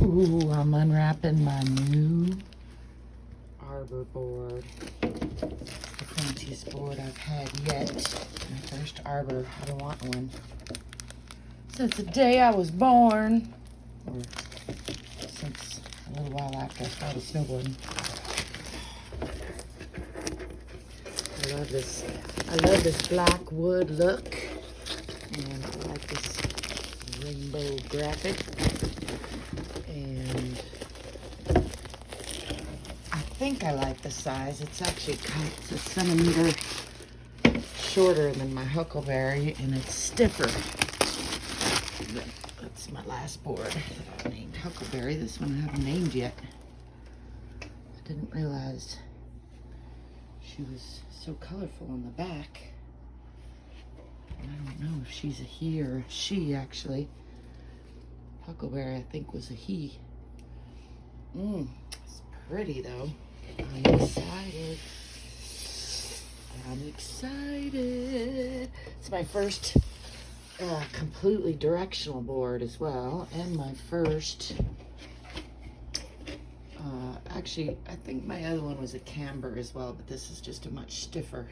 Ooh, I'm unwrapping my new Arbor Board. The fanciest board I've had yet. My first Arbor. I've been wanting one since the day I was born. Or since a little while after I started snowboarding. I love this black wood look. And I like this rainbow graphic. And I think I like the size. It's actually it's a centimeter shorter than my Huckleberry, and it's stiffer. That's my last board that I named Huckleberry. This one I haven't named yet. I didn't realize she was so colorful on the back. I don't know if she's a he or a she, actually. Huckleberry, I think, was a he. It's pretty, though. I'm excited. I'm excited. It's my first completely directional board as well, and my first, actually, I think my other one was a camber as well, but this is just a much stiffer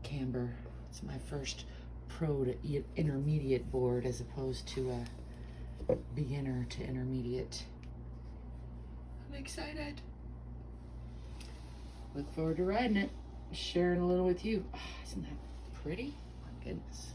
camber. It's my first pro to intermediate board as opposed to a beginner to intermediate. I'm excited. Look forward to riding it, sharing a little with you. Oh, isn't that pretty? My goodness.